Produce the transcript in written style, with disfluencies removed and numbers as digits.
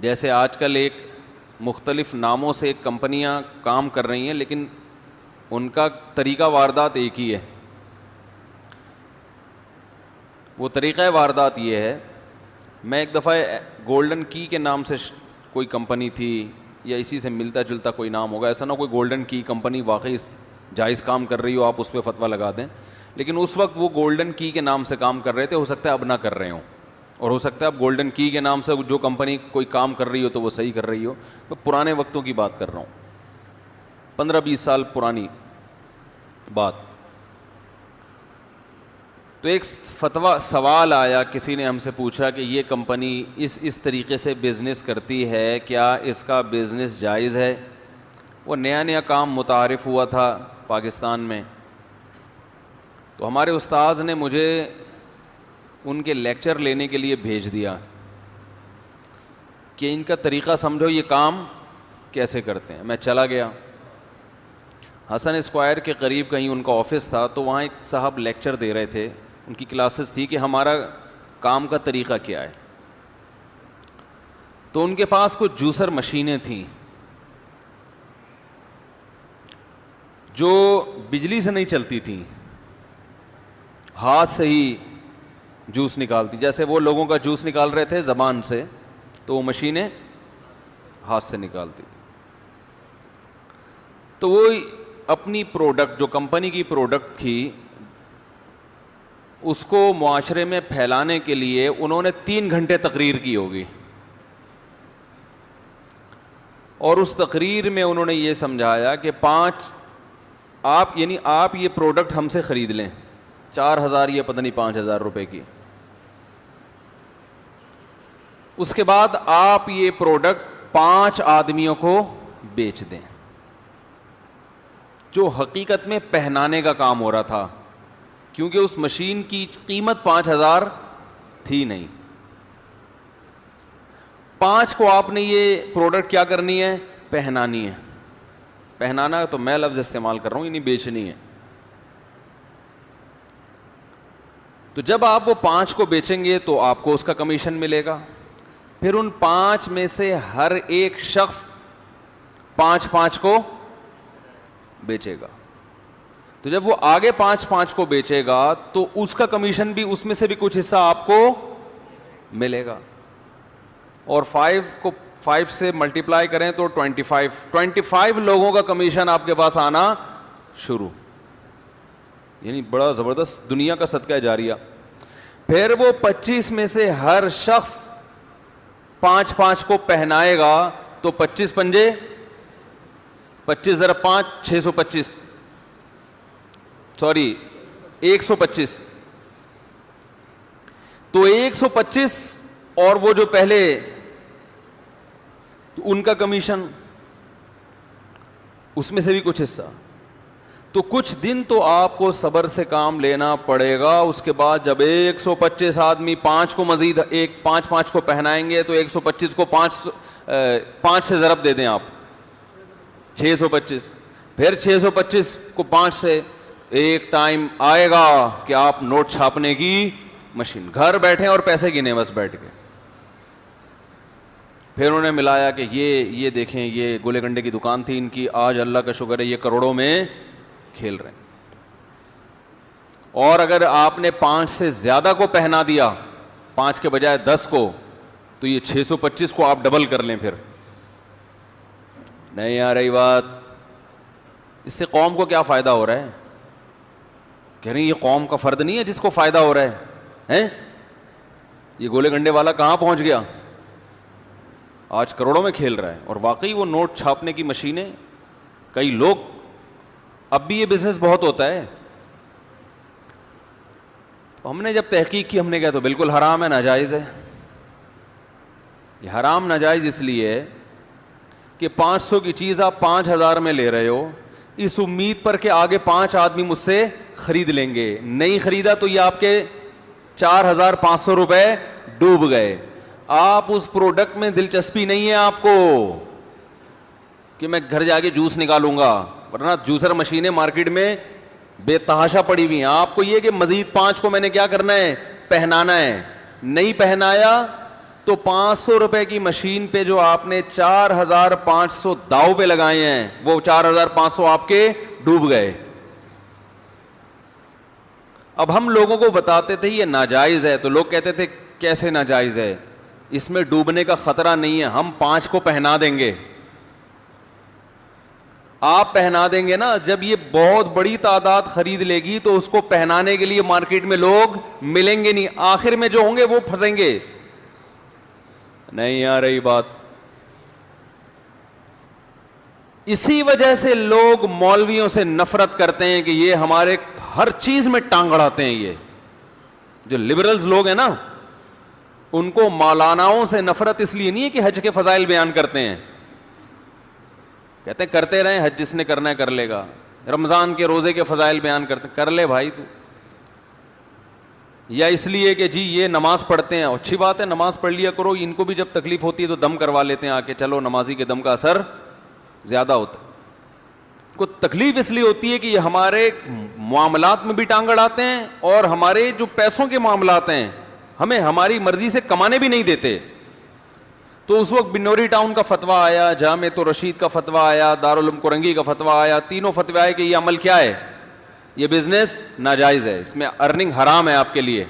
جیسے آج کل ایک مختلف ناموں سے ایک کمپنیاں کام کر رہی ہیں لیکن ان کا طریقہ واردات ایک ہی ہے. وہ طریقہ واردات یہ ہے, میں ایک دفعہ گولڈن کی کے نام سے کوئی کمپنی تھی یا اسی سے ملتا جلتا کوئی نام ہوگا, ایسا نہ کوئی گولڈن کی کمپنی واقعی جائز کام کر رہی ہو آپ اس پہ فتویٰ لگا دیں, لیکن اس وقت وہ گولڈن کی کے نام سے کام کر رہے تھے. ہو سکتا ہے اب نہ کر رہے ہوں, اور ہو سکتا ہے اب گولڈن کی کے نام سے جو کمپنی کوئی کام کر رہی ہو تو وہ صحیح کر رہی ہو. میں پرانے وقتوں کی بات کر رہا ہوں, 15-20 سال پرانی بات. تو ایک فتویٰ سوال آیا, کسی نے ہم سے پوچھا کہ یہ کمپنی اس طریقے سے بزنس کرتی ہے, کیا اس کا بزنس جائز ہے؟ وہ نیا کام متعارف ہوا تھا پاکستان میں, تو ہمارے استاذ نے مجھے ان کے لیکچر لینے کے لیے بھیج دیا کہ ان کا طریقہ سمجھو, یہ کام کیسے کرتے ہیں. میں چلا گیا, حسن اسکوائر کے قریب کہیں ان کا آفس تھا, تو وہاں ایک صاحب لیکچر دے رہے تھے, ان کی کلاسز تھی کہ ہمارا کام کا طریقہ کیا ہے. تو ان کے پاس کچھ جوسر مشینیں تھیں جو بجلی سے نہیں چلتی تھیں, ہاتھ سے ہی جوس نکالتی. جیسے وہ لوگوں کا جوس نکال رہے تھے زبان سے, تو وہ مشینیں ہاتھ سے نکالتی تھی. تو وہ اپنی پروڈکٹ, جو کمپنی کی پروڈکٹ تھی, اس کو معاشرے میں پھیلانے کے لیے انہوں نے 3 گھنٹے تقریر کی ہوگی, اور اس تقریر میں انہوں نے یہ سمجھایا کہ آپ یہ پروڈکٹ ہم سے خرید لیں 4,000 یا پتہ نہیں 5,000 روپے کی, اس کے بعد آپ یہ پروڈکٹ 5 آدمیوں کو بیچ دیں. جو حقیقت میں پہنانے کا کام ہو رہا تھا, کیونکہ اس مشین کی قیمت 5,000 تھی نہیں. 5 کو آپ نے یہ پروڈکٹ کیا کرنی ہے, پہنانی ہے. پہنانا تو میں لفظ استعمال کر رہا ہوں, یعنی بیچنی ہے. تو جب آپ وہ 5 کو بیچیں گے تو آپ کو اس کا کمیشن ملے گا. پھر ان 5 میں سے ہر ایک شخص 5 کو بیچے گا. تو جب وہ آگے 5 کو بیچے گا تو اس کا کمیشن بھی, اس میں سے بھی کچھ حصہ آپ کو ملے گا. اور 5 سے ملٹیپلائی کریں تو 25 لوگوں کا کمیشن آپ کے پاس آنا شروع. یعنی بڑا زبردست دنیا کا صدقہ جاریہ. پھر وہ 25 میں سے ہر شخص 5 کو پہنائے گا, تو 25 پنجے 25 ذرا 5 625 سوری 125. تو 125 اور وہ جو پہلے ان کا کمیشن, اس میں سے بھی کچھ حصہ. تو کچھ دن تو آپ کو صبر سے کام لینا پڑے گا. اس کے بعد جب 125 آدمی 5 کو مزید 5 کو پہنائیں گے تو 125 کو 5 سے ضرب دے دیں آپ 625. پھر 625 کو 5 سے, ایک ٹائم آئے گا کہ آپ نوٹ چھاپنے کی مشین گھر بیٹھے اور پیسے گنے بس بیٹھ کے. پھر انہوں نے ملایا کہ یہ دیکھیں, یہ گولے گنڈے کی دکان تھی ان کی, آج اللہ کا شکر ہے یہ کروڑوں میں کھیل رہے ہیں. اور اگر آپ نے 5 سے زیادہ کو پہنا دیا, 5 کے بجائے 10 کو, تو یہ 625 کو آپ ڈبل کر لیں. پھر نہیں آ رہی بات. اس سے قوم کو کیا فائدہ ہو رہا ہے؟ کہہ رہے ہیں یہ قوم کا فرد نہیں ہے جس کو فائدہ ہو رہا ہے. یہ گولے گنڈے والا کہاں پہنچ گیا, آج کروڑوں میں کھیل رہا ہے. اور واقعی وہ نوٹ چھاپنے کی مشینیں, کئی لوگ, اب بھی یہ بزنس بہت ہوتا ہے. تو ہم نے جب تحقیق کی, ہم نے کہا تو بالکل حرام ہے, ناجائز ہے. یہ حرام ناجائز اس لیے ہے کہ 500 کی چیز آپ 5,000 میں لے رہے ہو, اس امید پر کہ آگے 5 آدمی مجھ سے خرید لیں گے. نہیں خریدا تو یہ آپ کے 4,500 روپے ڈوب گئے. آپ اس پروڈکٹ میں دلچسپی نہیں ہے آپ کو کہ میں گھر جا کے جوس نکالوں گا, ورنہ جوسر مشینیں مارکیٹ میں بے تحاشا پڑی ہوئی ہیں. آپ کو یہ کہ مزید 5 کو میں نے کیا کرنا ہے, پہنانا ہے. نہیں پہنایا تو 500 روپے کی مشین پہ جو آپ نے 4500 داؤ پہ لگائے ہیں وہ 4500 آپ کے ڈوب گئے. اب ہم لوگوں کو بتاتے تھے یہ ناجائز ہے, تو لوگ کہتے تھے کیسے ناجائز ہے, اس میں ڈوبنے کا خطرہ نہیں ہے, ہم 5 کو پہنا دیں گے. آپ پہنا دیں گے نا, جب یہ بہت بڑی تعداد خرید لے گی تو اس کو پہنانے کے لیے مارکیٹ میں لوگ ملیں گے نہیں, آخر میں جو ہوں گے وہ پھنسیں گے. نہیں آ رہی بات. اسی وجہ سے لوگ مولویوں سے نفرت کرتے ہیں کہ یہ ہمارے ہر چیز میں ٹانگ اڑاتے ہیں. یہ جو لبرلز لوگ ہیں نا, ان کو مولاناؤں سے نفرت اس لیے نہیں ہے کہ حج کے فضائل بیان کرتے ہیں, کہتے ہیں کرتے رہیں, حج جس نے کرنا ہے کر لے گا. رمضان کے روزے کے فضائل بیان کرتے ہیں, کر لے بھائی تو. یا اس لیے کہ جی یہ نماز پڑھتے ہیں, اچھی بات ہے نماز پڑھ لیا کرو, ان کو بھی جب تکلیف ہوتی ہے تو دم کروا لیتے ہیں آ کے, چلو نمازی کے دم کا اثر زیادہ ہوتا ہے. کو تکلیف اس لیے ہوتی ہے کہ یہ ہمارے معاملات میں بھی ٹانگ اڑاتے ہیں, اور ہمارے جو پیسوں کے معاملات ہیں ہمیں ہماری مرضی سے کمانے بھی نہیں دیتے. تو اس وقت بنوری ٹاؤن کا فتویٰ آیا, جامعۃ الرشید کا فتویٰ آیا, دارالعلوم کرنگی کا فتویٰ آیا, تینوں فتوے آئے کہ یہ عمل کیا ہے, یہ بزنس ناجائز ہے, اس میں ارننگ حرام ہے آپ کے لیے.